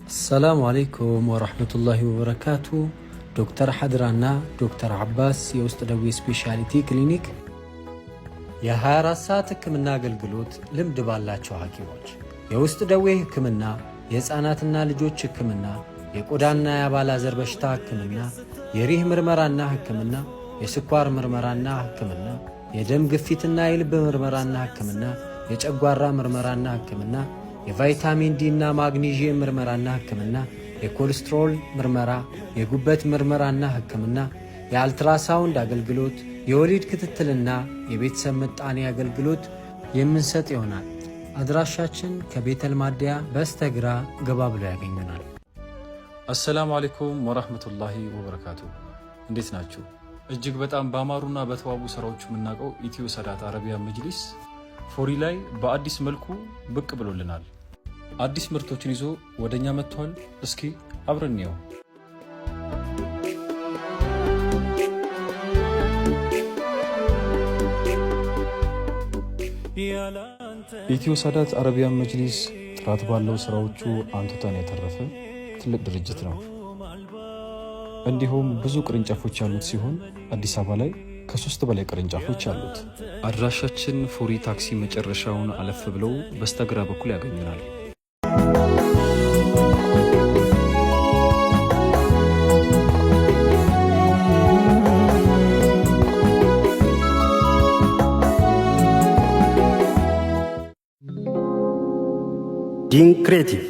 السلام عليكم ورحمة الله وبركاته. دكتور حدرانا دكتور عباس የውስጥ ደዌ ስፔሻሊቲ ክሊኒክ የ24 ሰዓት ህክምና አገልግሎት ልምድ ባላቸው ሐኪሞች የውስጥ ደዌ ህክምና፣ የህፃናትና ልጆች ህክምና፣ የቆዳና የአባላዘር በሽታ ህክምና፣ የሪህ ምርመራና ህክምና፣ የስኳር ምርመራና ህክምና፣ የደም ግፊትና የልብ ምርመራና ህክምና፣ የጨጓራ ምርመራና ህክምና፣ የቫይታሚን ዲ እና ማግኒዥየም ምርመራና ህክምና፣ የኮሌስትሮል ምርመራ፣ የጉበት ምርመራና ህክምና፣ የአልትራሳውንድ አገልግሎት፣ የወሊድ ክትትልና የቤተሰብ ምጣኔ አገልግሎት የምንሰጥ ይሆናል። አድራሻችን ከቤተል ማደያ በስተግራ ገባ ብሎ ያገኙናል። አሰላሙ አለይኩም ወራህመቱላሂ ወበረካቱ። እንዴት ናችሁ? እጅግ በጣም ባማሩና በተዋቡ ስራዎቹ የምናውቀው ኢትዮ ሰዳት አረቢያ መጅሊስ ፎሪ ላይ በአዲስ መልኩ ብቅ ብሎልናል። አዲስ ምርቶችን ይዞ ወደኛ መጥቷል። እስኪ አብረን እንየው። ኢትዮ ሰዳት አረቢያ መጅሊስ ጥራት ባለው ስራዎቹ አንቱታን ያተረፈ ትልቅ ድርጅት ነው። እንዲሁም ብዙ ቅርንጫፎች ያሉት ሲሆን አዲስ አበባ ላይ ከ3 በላይ ቅርንጫፎች አሉት። አድራሻችን ፎሪ ታክሲ መጨረሻውን አለፍ ብለው በስተግራ በኩል ያገኙናል። ዲን ክሬቲቭ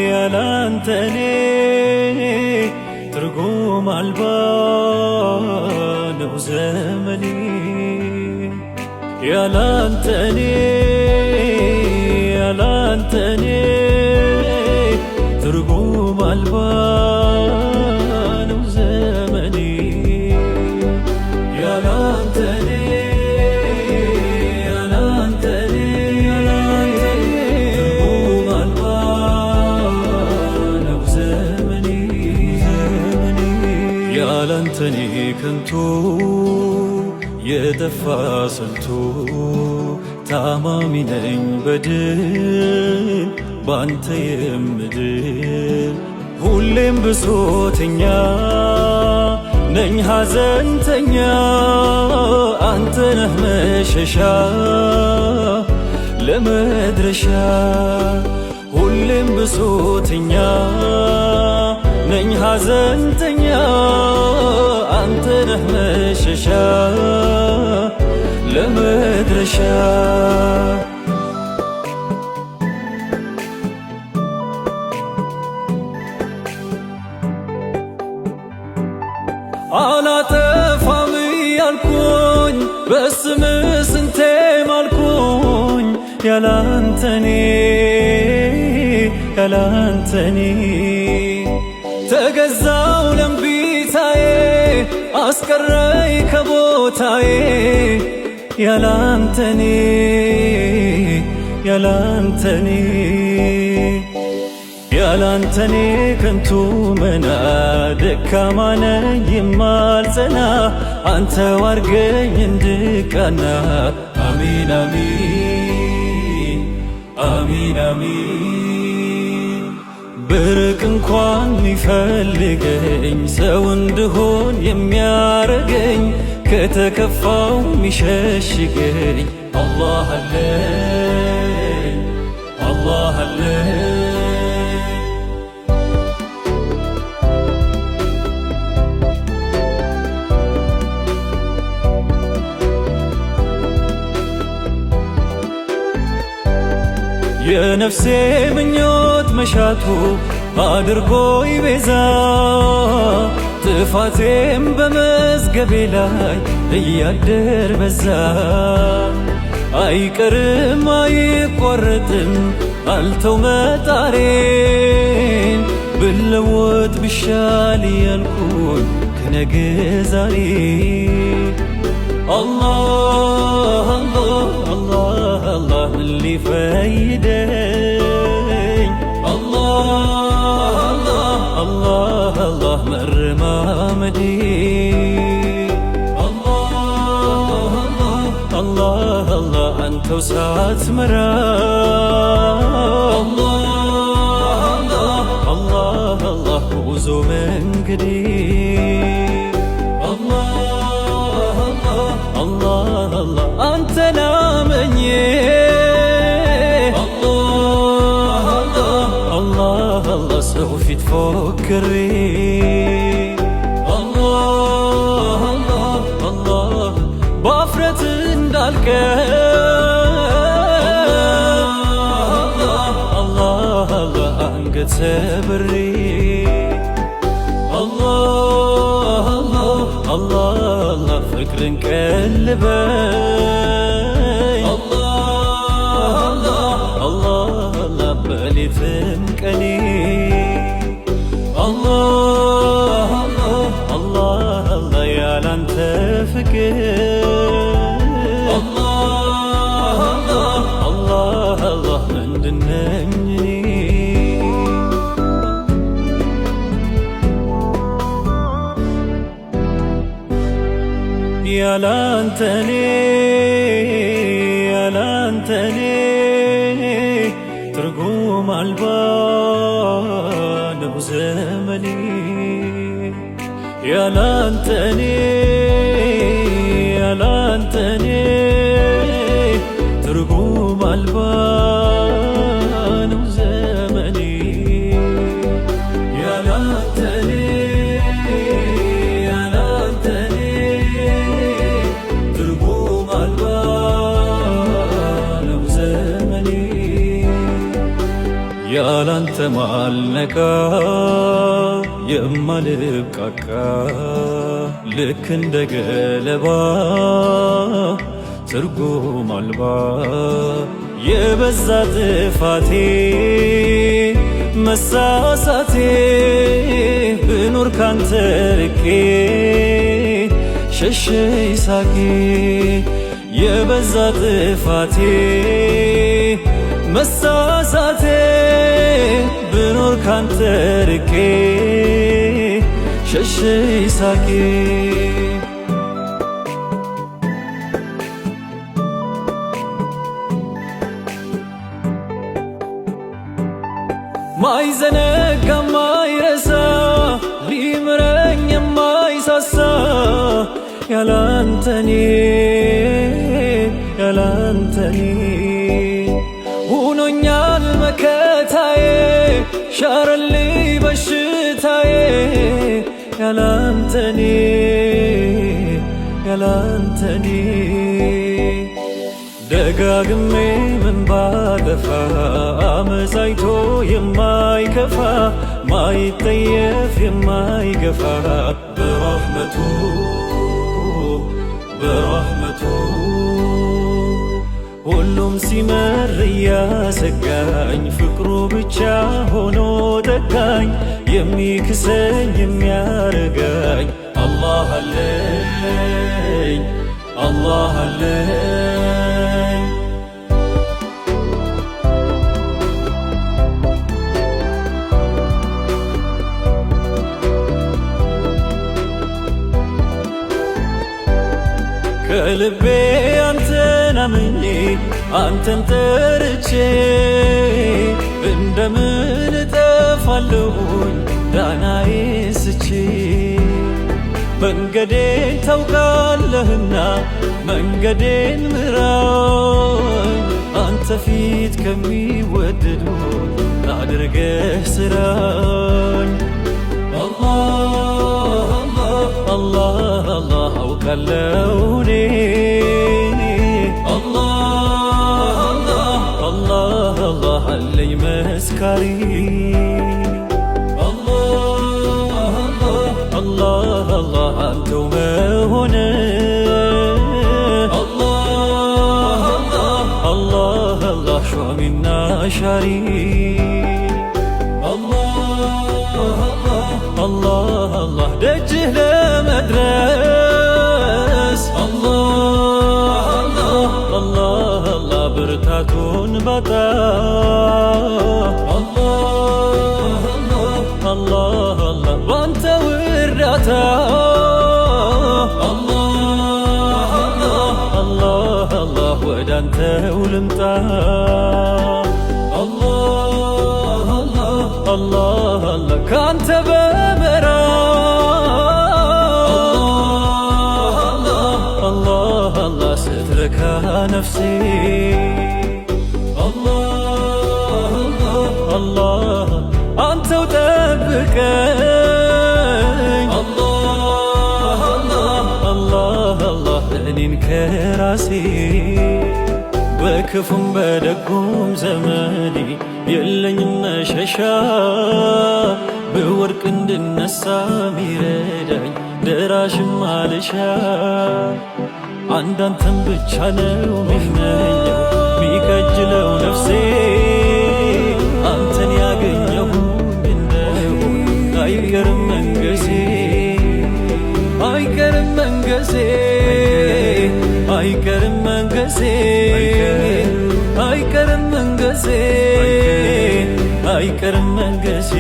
ያላንተኔ ትርጉም አልባ ነው ዘመኔ። ያላንተኔ ትርጉም አልባ ነው ዘመኔ። ያላንተኔ ያላንተኔ ከንቱ የጠፋ ስልቱ ታማሚ ነኝ በድል ባንተ የምድል ሁሌም ብሶተኛ ነኝ ሐዘንተኛ አንተ ነህ መሸሻ ለመድረሻ ሁሌም ብሶተኛ ነኝ ሐዘንተኛ አንተ ነህ መሸሻ ለመድረሻ አላጠፋም ያልኩኝ በስምህ ስንቴ ማልኩኝ ያላንተኔ ተገዛው ለምቢታዬ አስቀረኝ ከቦታዬ ያላንተኔ ከንቱ መና ደካማ ነኝ የማልጸና አንተው አርገኝ እንድቃና አሚን አሚን አሚን አሚን። ብርቅ እንኳን ሚፈልገኝ ሰው እንድሆን የሚያረገኝ ከተከፋው ሚሸሽገኝ አላህ አለኝ አላህ አለኝ። የነፍሴ ምኞት መሻቱ አድርጎ ይቤዛ ጥፋቴም በመዝገቤ ላይ እያደር በዛ። አይቀርም አይቆረጥም አልተው መጣሬን ብለወጥ ብሻል ያልኩኝ ከነገ ዛሬ። አላህ አላህ አላህ አላህ ምን ሊፈይደኝ? አላህ አላህ አላህ አላህ መረማመዴ። አላህ አላህ አላህ አንተው ሳትመራ። አላህ አላህ ጉዞ መንገዴ። አላህ አንተን አምኜ አላህ ሰው ፊት ፎክሬ አላህ በአፍረት እንዳልቀር አላህ አንገት ሰብሬ አላህ ፍቅርን ቀልበኝ አላህ በሌትም ቀኔ አላህ ያላንተ ፍቅር አላህ ምንድነኝ ያላንተኔ ትርጉም አልባ ነው ዘመኔ። ያላንተኔ ትርጉም አልባ ነው ዘመኔ። ያላንተኔ ትርጉም አልባ ነው ዘመኔ። ያላንተ ማልነቃ የማልብቃቃ ልክ እንደ ገለባ ትርጉም አልባ የበዛ ጥፋቴ መሳሳቴ ብኖር ካንተ ርቄ ሸሸኝ ሳቄ። የበዛ ጥፋቴ መሳሳቴ ብኖር ካንተ ርቄ ሸሸኝ ሳቄ። ማይዘነጋ ማይረሳ ሊምረኝ የማይሳሳ ያላንተኔ ሁኖኛል መከታዬ ሻረልኝ በሽታዬ። ያላንተኔ ደጋግሜ ምን ባጠፋ አመፃይቶ የማይከፋ ማይጠየፍ የማይገፋ በረሕመቱ ሁሉም ሲመር እያሰጋኝ ፍቅሩ ብቻ ሆኖ ጠጋኝ የሚክሰኝ የሚያረጋኝ አላህ አለኝ አላህ አለኝ። ከልቤ አንተን አምኜ አንተን ጠርቼ እንደምን እጠፋለሁኝ ዳናዬን ስቼ። መንገዴን ታውቃለህና መንገዴን ምራኝ አንተ ፊት ከሚወደዱት አድርገህ ስራኝ። አላህ አውቃለሁ እኔ አላህ አለኝ መስካሪ። አላህ ባንተው መሆነ አላህ አላህ አላህ ሿሚና ሻሪ አላህ አላህ ደጅህ ለመድረስ አላህ አላህ አላህ ብርታቱን ባጣ አላህ አላህ ባንተ ውርዳታ አላህ አላህ ወዳንተው ልምጣ አላህ አላህ ካንተ በመራቅ አላህ አላህ ስትረካ ነፍሴ አላህ አንተው ጠብቀኝ አላህ አላህ እኔን ከራሴ በክፉም በደጉም ዘመኔ የለኝም መሸሻ ብወድቅ እንድነሳ ሚረዳኝ ደራሽም አልሻ አንዳንተም ብቻ ነው ሚመኘው ሚከጅለው ነፍሴ አንተን ያገኘሁኝ እንደሆን አይቀርም መንገሴ አይቀርም መንገሴ አይቀርም መንገሴ አይቀርም መንገሴ አይቀርም መንገሴ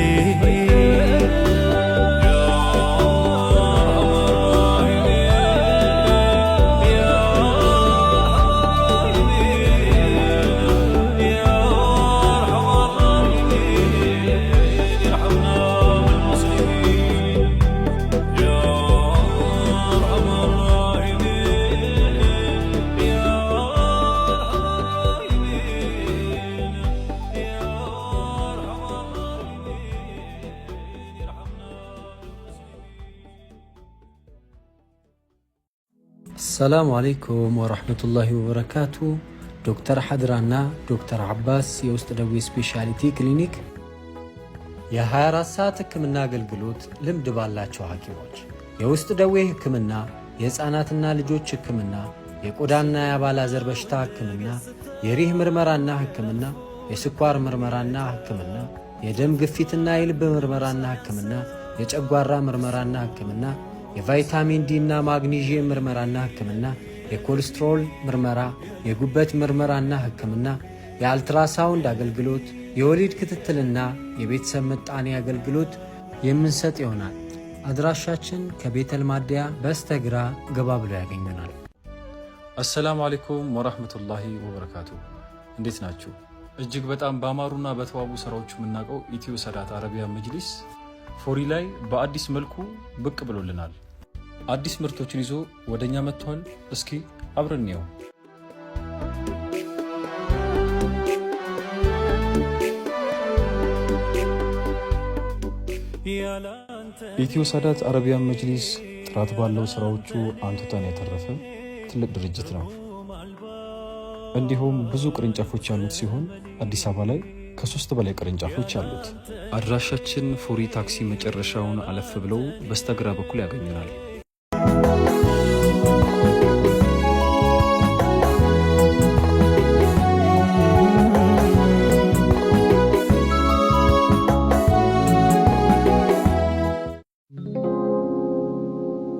አሰላሙ አለይኩም ወራህመቱላሂ ወበረካቱ። ዶክተር ሐድራና ዶክተር አባስ የውስጥ ደዌ ስፔሻሊቲ ክሊኒክ የ24 ሰዓት ህክምና አገልግሎት ልምድ ባላቸው ሐኪሞች የውስጥ ደዌ ህክምና፣ የህፃናትና ልጆች ህክምና፣ የቆዳና የአባላዘር በሽታ ህክምና፣ የሪህ ምርመራና ህክምና፣ የስኳር ምርመራና ህክምና፣ የደም ግፊትና የልብ ምርመራና ህክምና፣ የጨጓራ ምርመራና ህክምና፣ የቫይታሚን ዲ እና ማግኒዥየም ምርመራና ህክምና፣ የኮሌስትሮል ምርመራ፣ የጉበት ምርመራና ህክምና፣ የአልትራሳውንድ አገልግሎት፣ የወሊድ ክትትልና የቤተሰብ ምጣኔ አገልግሎት የምንሰጥ ይሆናል። አድራሻችን ከቤተል ማደያ በስተግራ ገባ ብሎ ያገኙናል። አሰላሙ አለይኩም ወራህመቱላሂ ወበረካቱ። እንዴት ናችሁ? እጅግ በጣም ባማሩና በተዋቡ ስራዎቹ የምናውቀው ኢትዮ ሰዳት አረቢያ መጅሊስ ፎሪ ላይ በአዲስ መልኩ ብቅ ብሎልናል። አዲስ ምርቶችን ይዞ ወደኛ መጥቷል። እስኪ አብረን እንየው። ኢትዮ ሰዳት አረቢያ መጅሊስ ጥራት ባለው ስራዎቹ አንቱታን ያተረፈ ትልቅ ድርጅት ነው። እንዲሁም ብዙ ቅርንጫፎች ያሉት ሲሆን አዲስ አበባ ላይ ከ3 በላይ ቅርንጫፎች አሉት። አድራሻችን ፎሪ ታክሲ መጨረሻውን አለፍ ብለው በስተግራ በኩል ያገኙናል።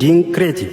ዲንክሬቲቭ